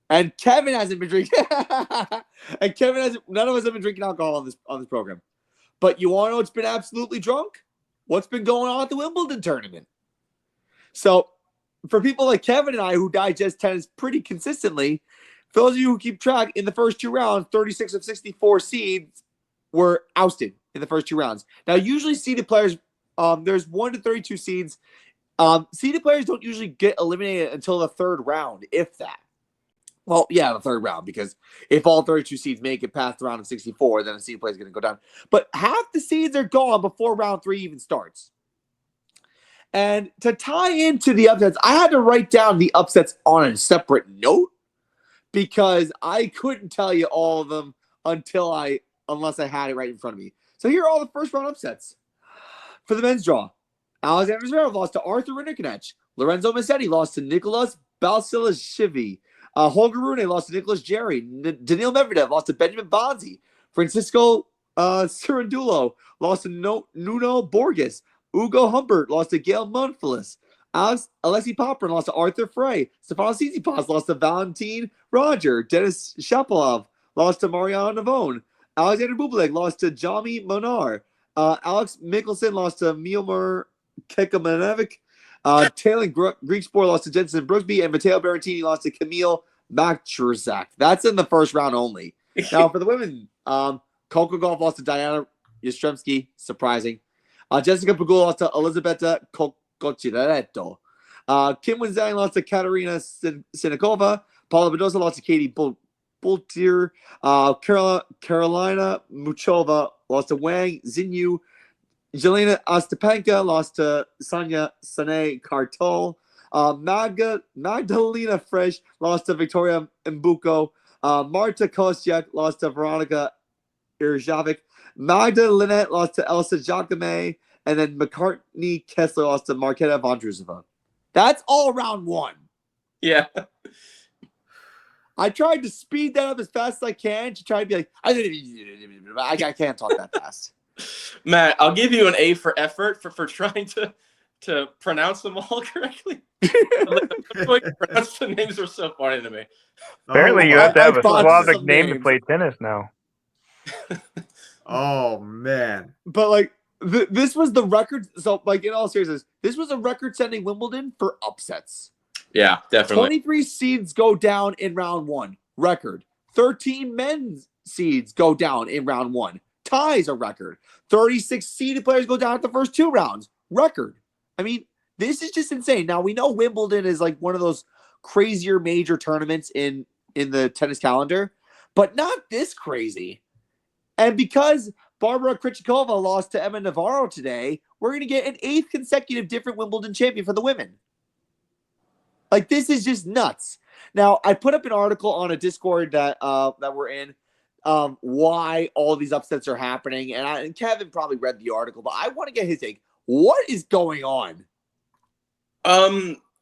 and Kevin hasn't been drinking. And Kevin hasn't. None of us have been drinking alcohol on this program. But you want to know what's been absolutely drunk? What's been going on at the Wimbledon tournament? So, for people like Kevin and I who digest tennis pretty consistently, for those of you who keep track, in the first two rounds, 36 of 64 seeds were ousted in the first two rounds. Now, usually seeded players, there's 1 to 32 seeds. Seeded players don't usually get eliminated until the third round, if that. Well, yeah, the third round, because if all 32 seeds make it past the round of 64, then the seed player is going to go down. But half the seeds are gone before round 3 even starts. And to tie into the upsets, I had to write down the upsets on a separate note because I couldn't tell you all of them unless I had it right in front of me. So here are all the first round upsets. For the men's draw, Alexander Zverev lost to Arthur Rinderknecht. Lorenzo Massetti lost to Nicolas Basilashvili. Holger Rune lost to Nicholas Jerry. Daniil Medvedev lost to Benjamin Bonzi. Francisco Cirandulo lost to Nuno Borges. Ugo Humbert lost to Gail Monfils. Alexei Poprin lost to Arthur Frey. Stefanos Tsitsipas lost to Valentin Roger. Denis Shapovalov lost to Mariano Navone. Alexander Bublik lost to Jami Monar. Alex Mickelson lost to Miomir Kekmanovic. Taylor Griekspoor lost to Jensen Brooksby, and Matteo Berrettini lost to Camille Machurzak. That's in the first round only. Now for the women, Coco Gauff lost to Diana Yastremski, surprising. Jessica Pegula lost to Elisabetta Cocciaretto. Kim Wenzhang lost to Katerina Sinikova. Paula Badosa lost to Katie Bultier. Carolina Muchova lost to Wang Xinyu. Jelena Ostapenko lost to Sonia Sane Kartol. Magdalena Fresh lost to Victoria Mbuko. Marta Kostyuk lost to Veronica Irjavik. Magda Linette lost to Elsa Jacome. And then McCartney Kessler lost to Marketa Vondrusova. That's all round 1. Yeah. I tried to speed that up as fast as I can to try to be like, I can't talk that fast. Matt, I'll give you an A for effort for trying to pronounce them all correctly. The way you pronounce the names were so funny to me. Apparently, you have to have a botched Slavic some name to names. play tennis now. Oh man. But like this was the record. So like in all seriousness, this was a record-setting Wimbledon for upsets. Yeah, definitely. 23 seeds go down in round 1. Record. 13 men's seeds go down in round 1. Ties a record. 36 seeded players go down at the first 2 rounds. Record. I mean, this is just insane. Now we know Wimbledon is like one of those crazier major tournaments in the tennis calendar, but not this crazy. And because Barbara Krejcikova lost to Emma Navarro today, we're going to get an 8th consecutive different Wimbledon champion for the women. Like, this is just nuts. Now, I put up an article on a Discord that we're in, why all these upsets are happening. And Kevin probably read the article, but I want to get his take. What is going on?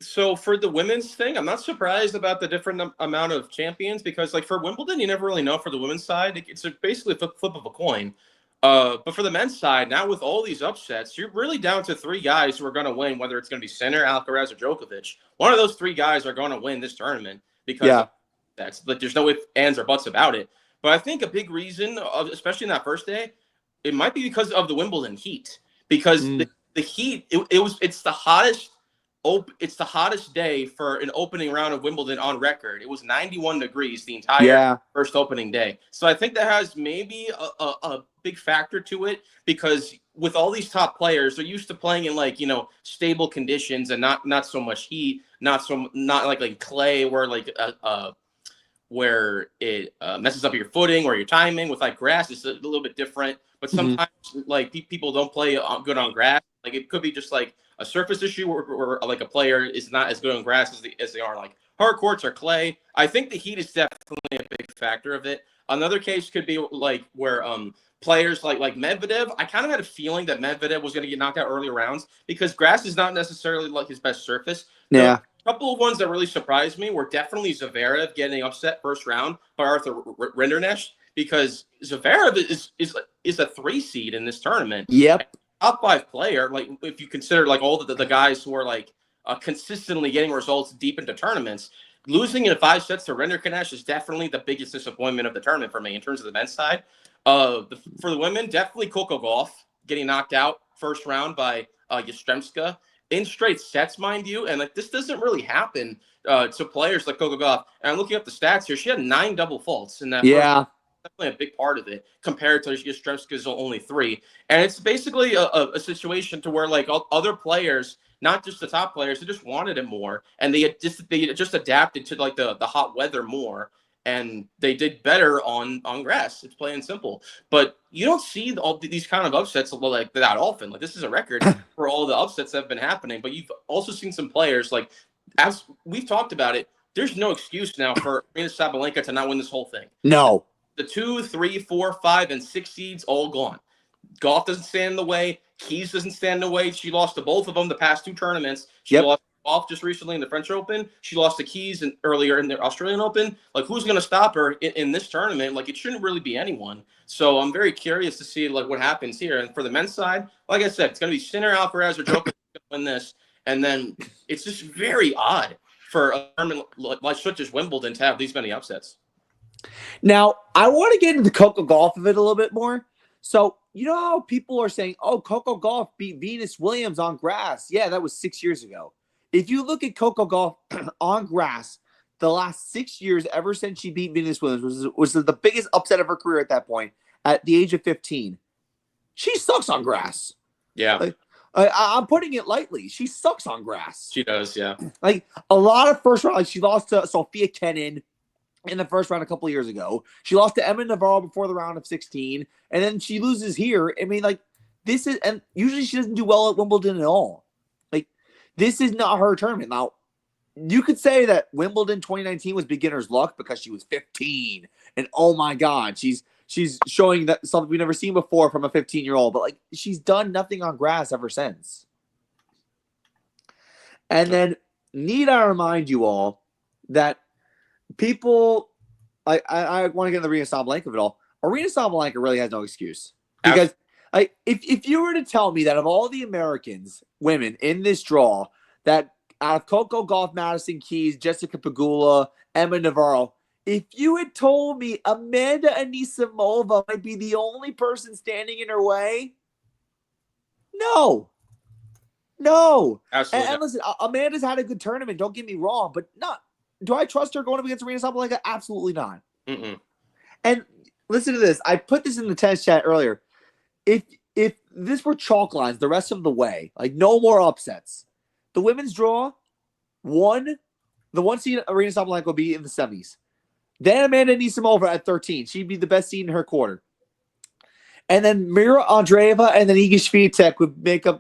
So for the women's thing, I'm not surprised about the different amount of champions because, like, for Wimbledon, you never really know for the women's side. It's basically a flip of a coin. But for the men's side, now with all these upsets, you're really down to three guys who are going to win, whether it's going to be Sinner, Alcaraz, or Djokovic. One of those three guys are going to win this tournament because that's like there's no ifs, ands, or buts about it. But I think a big reason, especially in that first day, it might be because of the Wimbledon heat. Because the heat, it's the hottest. It's the hottest day for an opening round of Wimbledon on record. It was 91 degrees the entire first opening day. So I think that has maybe a big factor to it because with all these top players, they're used to playing in like, stable conditions and not so much heat, not like clay where it messes up your footing or your timing. With like grass, it's a little bit different. But sometimes like people don't play good on grass. Like it could be just like a surface issue where like a player is not as good on grass as they are like hard courts or clay. I think the heat is definitely a big factor of it. Another case could be like where players like Medvedev. I kind of had a feeling that Medvedev was going to get knocked out early rounds because grass is not necessarily like his best surface. Yeah. A couple of ones that really surprised me were definitely Zverev getting upset first round by Arthur Rinderknecht because Zverev is a 3 seed in this tournament. Yep. Top 5 player, like if you consider like all the guys who are like consistently getting results deep into tournaments, losing in 5 sets to Rinderknecht is definitely the biggest disappointment of the tournament for me in terms of the men's side. For the women, definitely Coco Gauff getting knocked out first round by Yastremska in straight sets, mind you, and like this doesn't really happen to players like Coco Gauff. And I'm looking up the stats here; she had 9 double faults in that. Yeah. Definitely a big part of it compared to Yastremska's only 3. And it's basically a situation to where like other players, not just the top players, they just wanted it more. And they just adapted to like the hot weather more. And they did better on grass. It's plain and simple. But you don't see all these kind of upsets like that often. Like this is a record for all the upsets that have been happening. But you've also seen some players like, as we've talked about it, there's no excuse now for Aryna Sabalenka to not win this whole thing. No. The 2, 3, 4, 5, and 6 seeds all gone. Golf doesn't stand in the way. Keys doesn't stand in the way. She lost to both of them the past 2 tournaments. She lost Golf just recently in the French Open. She lost to Keys earlier in the Australian Open. Like, who's going to stop her in this tournament? Like, it shouldn't really be anyone. So I'm very curious to see like what happens here. And for the men's side, like I said, it's going to be Sinner, Alcaraz, or Djokovic to win this. And then it's just very odd for a tournament like such as Wimbledon to have these many upsets. Now, I want to get into Coco Gauff of it a little bit more. So, you know how people are saying, oh, Coco Gauff beat Venus Williams on grass. Yeah, that was 6 years ago. If you look at Coco Gauff on grass, the last 6 years, ever since she beat Venus Williams, was the biggest upset of her career at that point, at the age of 15. She sucks on grass. Yeah. Like, I'm putting it lightly. She sucks on grass. She does, yeah. Like, a lot of first round, like she lost to Sophia Kenin in the first round a couple of years ago. She lost to Emma Navarro before the round of 16, and then she loses here. I mean, like, this is, and usually she doesn't do well at Wimbledon at all. Like, this is not her tournament. Now, you could say that Wimbledon 2019 was beginner's luck because she was 15, and oh my God, she's showing that something we've never seen before from a 15-year-old, but like, she's done nothing on grass ever since. And then, need I remind you all that people, I want to get in the Aryna Sabalenka of it all. Aryna Sabalenka really has no excuse because if you were to tell me that of all the Americans, women in this draw, that out of Coco Gauff, Madison Keys, Jessica Pegula, Emma Navarro, if you had told me Amanda Anisimova might be the only person standing in her way, no. Absolutely. And listen, Amanda's had a good tournament. Don't get me wrong, but not. Do I trust her going up against Aryna Sabalenka? Absolutely not. Mm-mm. And listen to this. I put this in the tennis chat earlier. If this were chalk lines the rest of the way, like no more upsets, the women's draw, the one seed Aryna Sabalenka would be in the semis. Then Amanda Anisimova at 13. She'd be the best seed in her quarter. And then Mira Andreeva and then Iga Swiatek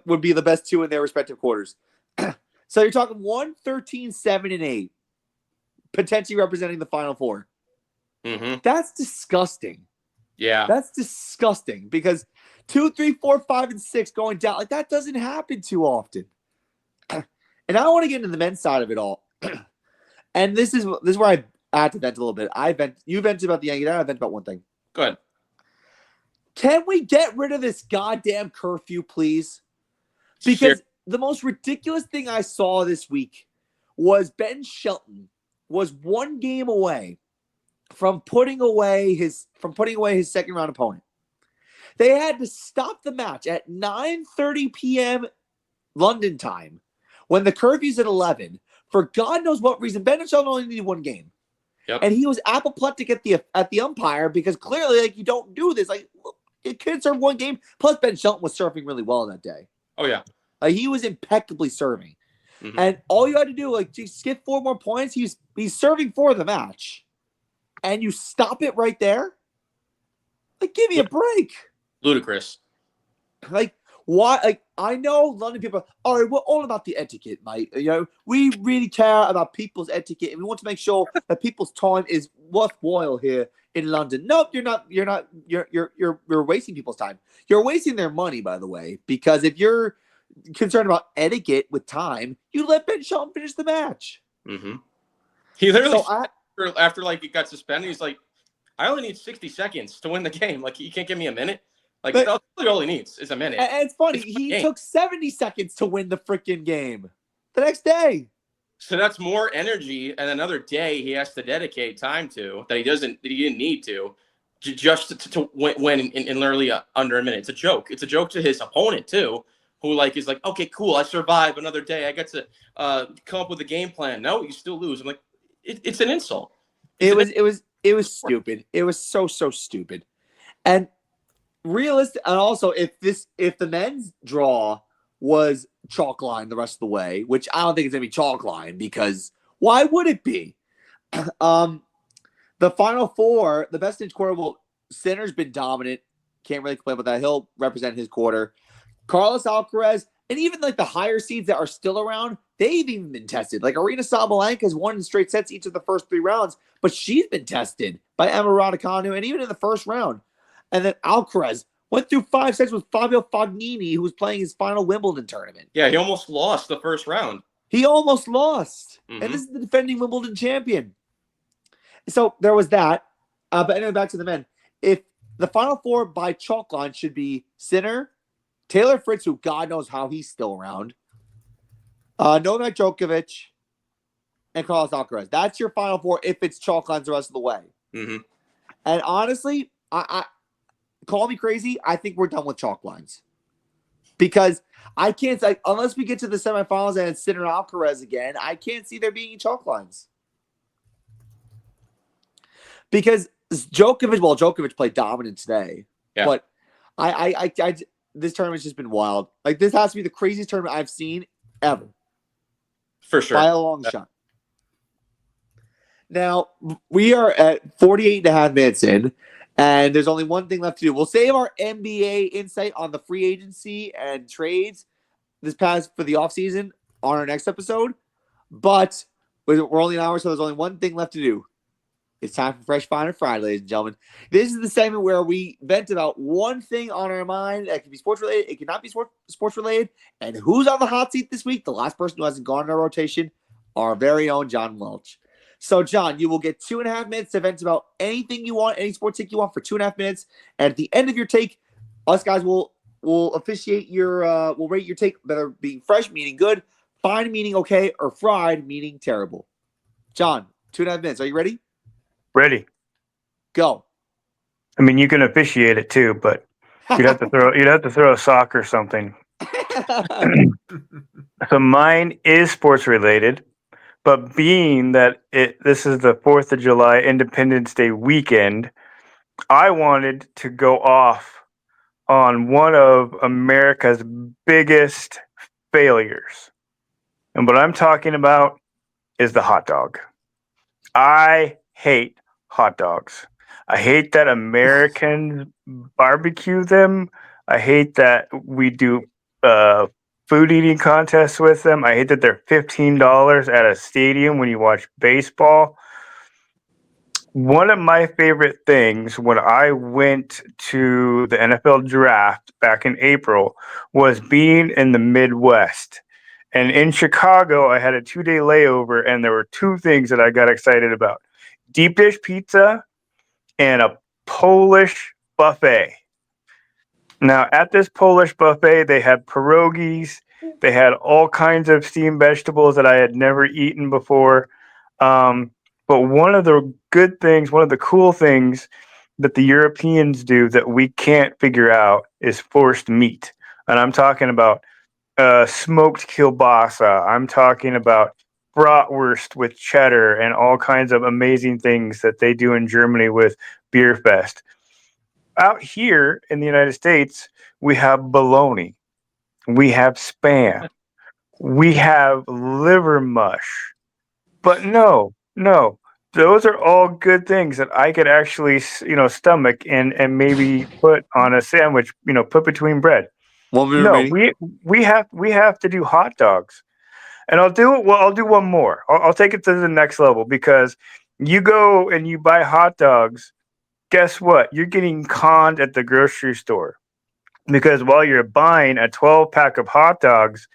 would be the best 2 in their respective quarters. So you're talking 1, 13, 7, and 8. Potentially representing the Final 4. Mm-hmm. That's disgusting. Yeah. That's disgusting because 2, 3, 4, 5, and 6 going down. Like, that doesn't happen too often. And And I want to get into the men's side of it all. And this is where I had to vent a little bit. You vented about the Yankees. I vent about one thing. Go ahead. Can we get rid of this goddamn curfew, please? Because the most ridiculous thing I saw this week was Ben Shelton was one game away from putting away his second round opponent. They had to stop the match at 9:30 p.m. London time when the curfew's at 11 for God knows what reason. Ben Shelton only needed one game. Yep. And he was apoplectic at the umpire because clearly, like, you don't do this. Like, you can't serve one game. Plus, Ben Shelton was surfing really well that day. Oh, yeah. Like, he was impeccably serving. Mm-hmm. And all you had to do, like, just get 4 more points. He's serving for the match. And you stop it right there? Like, give me a break. Ludicrous. Like, why? Like, I know London people are we're all about the etiquette, mate. You know, we really care about people's etiquette, and we want to make sure that people's time is worthwhile here in London. Nope, you're not. You're wasting people's time. You're wasting their money, by the way, because if you're concerned about etiquette with time, you let Ben Shelton finish the match. Mm-hmm. He literally after like he got suspended, he's like, I only need 60 seconds to win the game. Like, you can't give me a minute. Like, that's all he needs is a minute. And it's funny. He took 70 seconds to win the freaking game the next day. So that's more energy and another day he has to dedicate time to that he didn't need to just to win in literally under a minute. It's a joke. It's a joke to his opponent too, who like is like, okay, cool, I survived another day. I got to come up with a game plan. No, you still lose. I'm like, it's an insult. It was stupid. It was so stupid. And realistic, and also if the men's draw was chalk line the rest of the way, which I don't think it's gonna be chalk line because why would it be? The final 4, the best in each quarter. Well, Sinner's been dominant. Can't really complain about that. He'll represent his quarter. Carlos Alcaraz, and even like the higher seeds that are still around, they've even been tested. Like Arina Sabalenka's won in straight sets each of the first 3 rounds, but she's been tested by Emma Raducanu, and even in the first round. And then Alcaraz went through 5 sets with Fabio Fognini, who was playing his final Wimbledon tournament. Yeah, he almost lost the first round. He almost lost. Mm-hmm. And this is the defending Wimbledon champion. So there was that. But anyway, back to the men. If the final 4 by chalk line should be Sinner, Taylor Fritz, who God knows how he's still around, Novak Djokovic, and Carlos Alcaraz. That's your final 4 if it's chalk lines the rest of the way. Mm-hmm. And honestly, I call me crazy, I think we're done with chalk lines. Because I can't say, unless we get to the semifinals and it's Sinner Alcaraz again, I can't see there being chalk lines. Because Djokovic played dominant today. Yeah. But I this tournament's just been wild. Like, this has to be the craziest tournament I've seen ever. For sure. By a long shot. Now, we are at 48 and a half minutes in, and there's only one thing left to do. We'll save our NBA insight on the free agency and trades this past for the offseason on our next episode. But we're only an hour, so there's only one thing left to do. It's time for Fresh Finder Friday, ladies and gentlemen. This is the segment where we vent about one thing on our mind that can be sports related, it cannot be sports related, and who's on the hot seat this week? The last person who hasn't gone in our rotation, our very own John Welch. So, John, you will get 2.5 minutes to vent about anything you want, any sports take you want for 2.5 minutes. And at the end of your take, us guys will officiate your, we'll rate your take, whether being fresh, meaning good, fine, meaning okay, or fried, meaning terrible. John, 2.5 minutes. Are you ready? Ready. Go. I mean, you can officiate it too, but you'd have to throw a sock or something. So mine is sports related, but being that this is the 4th of July Independence Day weekend, I wanted to go off on one of America's biggest failures. And what I'm talking about is the hot dog. I hate hot dogs. I hate that Americans barbecue them. I hate that we do food eating contests with them. I hate that they're $15 at a stadium when you watch baseball. One of my favorite things when I went to the NFL draft back in April was being in the Midwest And in Chicago, I had a 2-day layover, and there were two things that I got excited about: deep dish pizza and a Polish buffet. Now, at this Polish buffet, they had pierogies. They had all kinds of steamed vegetables that I had never eaten before. But one of the good things, one of the cool things that the Europeans do that we can't figure out is forced meat. And I'm talking about smoked kielbasa. I'm talking about bratwurst with cheddar and all kinds of amazing things that they do in Germany with Beer Fest. Out here in the United States, we have bologna, we have spam, we have liver mush. But no, those are all good things that I could actually, stomach and maybe put on a sandwich, put between bread. 1 minute No, remaining. we have to do hot dogs, and I'll do it. Well, I'll do one more. I'll take it to the next level because you go and you buy hot dogs. Guess what? You're getting conned at the grocery store because while you're buying a 12-pack of hot dogs,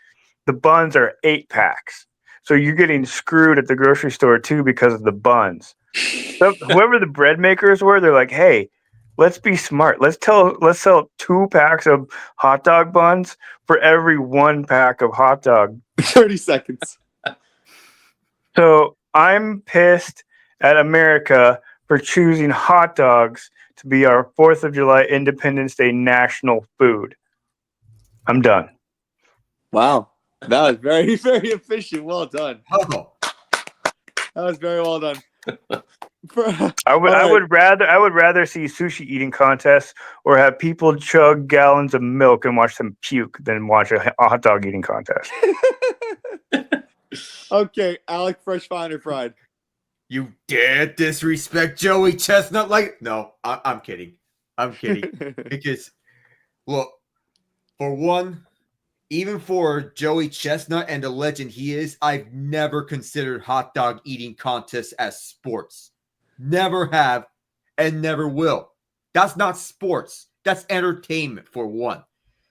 the buns are 8 packs. So you're getting screwed at the grocery store too because of the buns. So whoever the bread makers were, they're like, "Hey, let's be smart. Let's sell 2 packs of hot dog buns for every 1 pack of hot dog." 30 seconds. So I'm pissed at America for choosing hot dogs to be our 4th of July Independence Day national food. I'm done. Wow. That was very, very efficient. Well done. Oh, That was very well done. I right. would rather see sushi eating contests or have people chug gallons of milk and watch them puke than watch a hot dog eating contest. Okay, Alec, fresh, fine, or fried? you dare disrespect Joey Chestnut like? No, I'm kidding. I'm kidding. Because, look, for one, even for Joey Chestnut and the legend he is, I've never considered hot dog eating contests as sports. Never have and never will. That's not sports. That's entertainment, for one.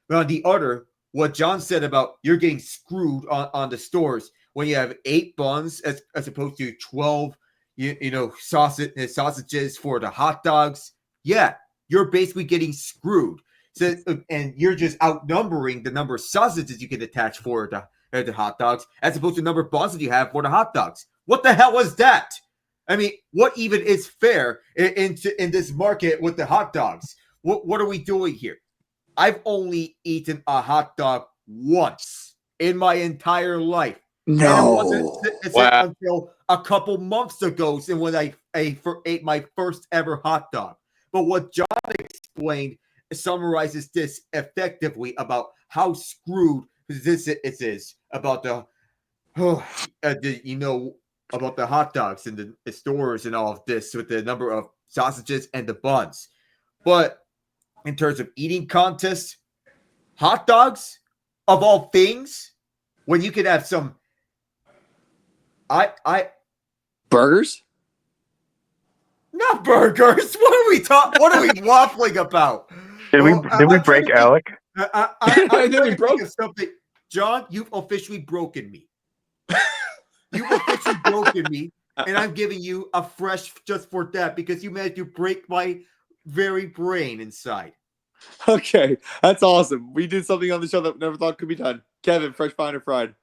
But on the other, what John said about you're getting screwed on the stores when you have 8 buns as opposed to 12, sausages for the hot dogs. Yeah, you're basically getting screwed. So, and you're just outnumbering the number of sausages you can attach for the hot dogs as opposed to the number of buns that you have for the hot dogs. What the hell was that? I mean, what even is fair in this market with the hot dogs? What are we doing here? I've only eaten a hot dog once in my entire life. No. And it wasn't Wow. until a couple months ago when I ate my first ever hot dog. But what John explained summarizes this effectively about how screwed this is about about the hot dogs in the stores and all of this with the number of sausages and the buns. But in terms of eating contests, hot dogs of all things, when you could have some Burgers? not burgers. What are we waffling about? Did we I'm trying break to think- Alec? I'm I think we trying to broke- think of something. John, you've officially broken me. You've officially broken me, and I'm giving you a fresh just for that because you managed to break my very brain inside. Okay, that's awesome. We did something on the show that never thought could be done. Kevin, fresh, fine, or fried?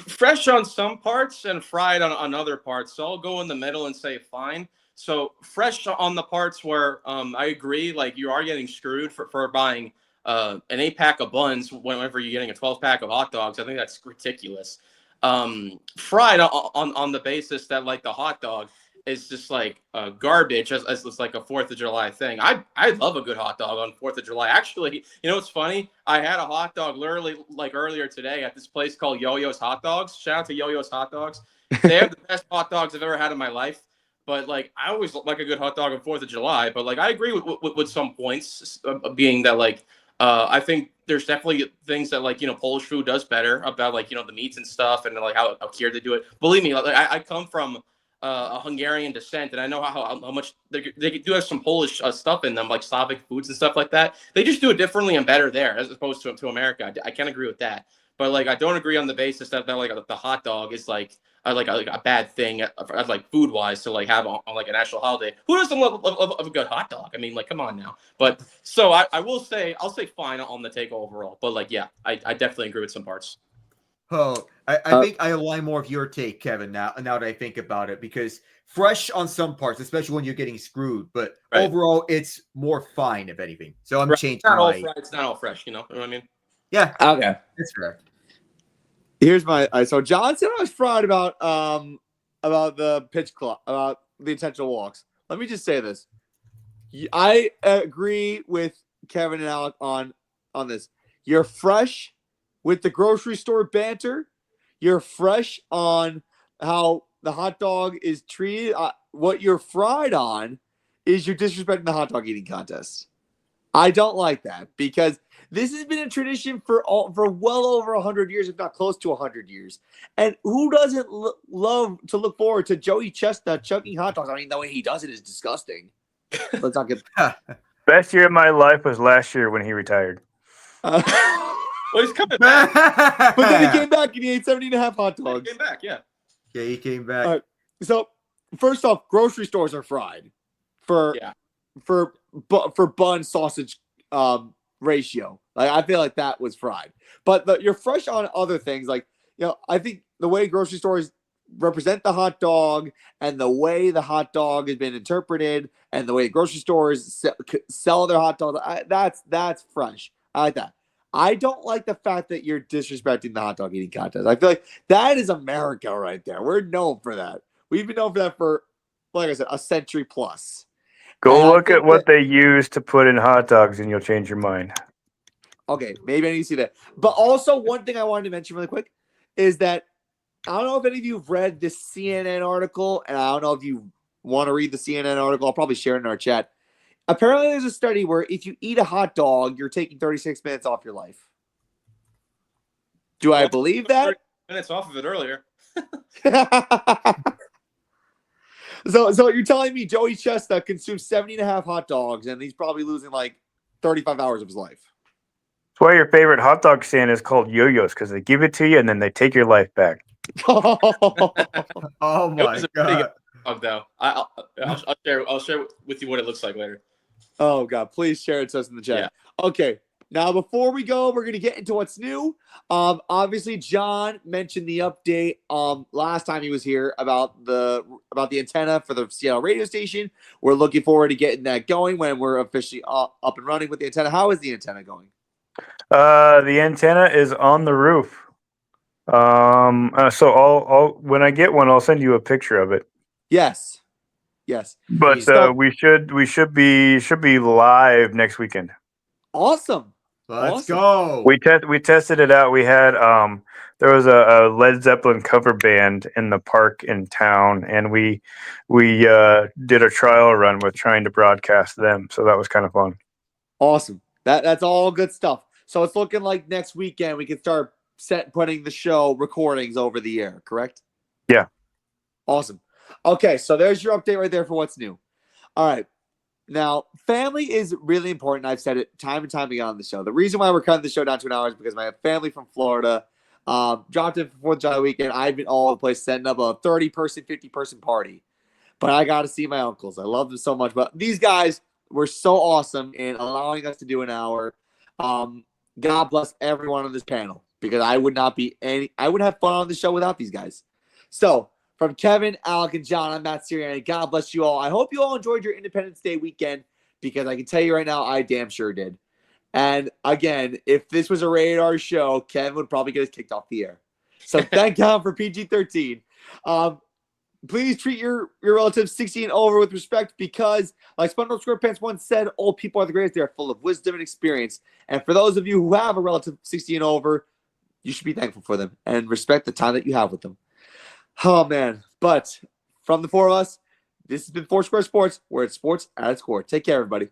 Fresh on some parts and fried on other parts. So I'll go in the middle and say fine. So fresh on the parts where I agree, like you are getting screwed for buying an 8-pack of buns whenever you're getting a 12-pack of hot dogs. I think that's ridiculous. Fried on the basis that like the hot dog is just like garbage as it's like a 4th of July thing. I love a good hot dog on 4th of July. Actually, you know what's funny? I had a hot dog literally like earlier today at this place called Yo-Yo's Hot Dogs. Shout out to Yo-Yo's Hot Dogs. They have the best hot dogs I've ever had in my life. But like I always like a good hot dog on 4th of July. But like I agree with some points being that like I think there's definitely things that like Polish food does better about like the meats and stuff and like how here they do it. Believe me, like I come from a Hungarian descent, and I know how much they do have some Polish stuff in them, like Slavic foods and stuff like that. They just do it differently and better there as opposed to America. I can't agree with that. But like, I don't agree on the basis that like the hot dog is like a bad thing, like food wise, to like have on like a national holiday. Who doesn't love a good hot dog? I mean, like, come on now. But so I will say, I'll say fine on the take overall. But like, yeah, I definitely agree with some parts. Oh, I think I align more of your take, Kevin, now that I think about it, because fresh on some parts, especially when you're getting screwed, but Right. overall it's more fine, if anything. So I'm changing It's not all fresh, you know what I mean? Yeah. Okay. That's fair. Here's my so John said I was fried about the pitch clock, about the intentional walks. Let me just say this. I agree with Kevin and Alec on this. You're fresh with the grocery store banter. You're fresh on how the hot dog is treated. What you're fried on is you're disrespecting the hot dog eating contest. I don't like that, because this has been a tradition for well over 100 years, if not close to 100 years. And who doesn't love to look forward to Joey Chestnut chugging hot dogs? I mean, the way he does it is disgusting. Let's not get. Best year of my life was last year when he retired. Well, he's coming back. But then he came back and he ate 70.5 hot dogs. He came back, yeah. Yeah, he came back. All right. So first off, grocery stores are fried for bun sausage ratio. Like, I feel like that was fried. But you're fresh on other things. Like, I think the way grocery stores represent the hot dog and the way the hot dog has been interpreted and the way grocery stores sell their hot dogs, that's fresh. I like that. I don't like the fact that you're disrespecting the hot dog eating contest. I feel like that is America right there. We're known for that. We've been known for that for, like I said, a century plus. Go look at what they use to put in hot dogs and you'll change your mind. Okay, maybe I need to see that. But also, one thing I wanted to mention really quick is that I don't know if any of you have read this CNN article, and I don't know if you want to read the CNN article. I'll probably share it in our chat. Apparently, there's a study where if you eat a hot dog, you're taking 36 minutes off your life. Do I believe that? 30 minutes off of it earlier. So you're telling me Joey Chestnut consumes 70.5 hot dogs, and he's probably losing like 35 hours of his life. That's why your favorite hot dog stand is called yo-yos, because they give it to you and then they take your life back. Oh my god! Though I'll share with you what it looks like later. Oh god, please share it to us in the chat. Yeah. Okay, now before we go, we're gonna get into what's new. Obviously, John mentioned the update last time he was here about the antenna for the Seattle radio station. We're looking forward to getting that going when we're officially up and running with the antenna. How is the antenna going? The antenna is on the roof. So I'll when I get one, I'll send you a picture of it. Yes. But we should be live next weekend. Awesome. Let's go. We tested it out. We had there was a Led Zeppelin cover band in the park in town, and we did a trial run with trying to broadcast them. So that was kind of fun. Awesome. That's all good stuff. So it's looking like next weekend we can start putting the show recordings over the air, correct? Yeah. Awesome. Okay, so there's your update right there for what's new. All right. Now, family is really important. I've said it time and time again on the show. The reason why we're cutting the show down to an hour is because my family from Florida dropped in for 4th of July weekend. I've been all over the place setting up a 30-person, 50-person party. But I got to see my uncles. I love them so much. But these guys were so awesome in allowing us to do an hour. God bless everyone on this panel, because I wouldn't have fun on the show without these guys. So, from Kevin, Alec, and John, I'm Matt Sirianni. God bless you all. I hope you all enjoyed your Independence Day weekend, because I can tell you right now, I damn sure did. And again, if this was a rated R show, Kevin would probably get us kicked off the air. So thank God for PG-13. Please treat your relatives 60 and over with respect, because, like SpongeBob SquarePants once said, old people are the greatest. They are full of wisdom and experience. And for those of you who have a relative 60 and over, you should be thankful for them and respect the time that you have with them. Oh, man. But from the four of us, this has been Four Square Sports, where it's sports at its core. Take care, everybody.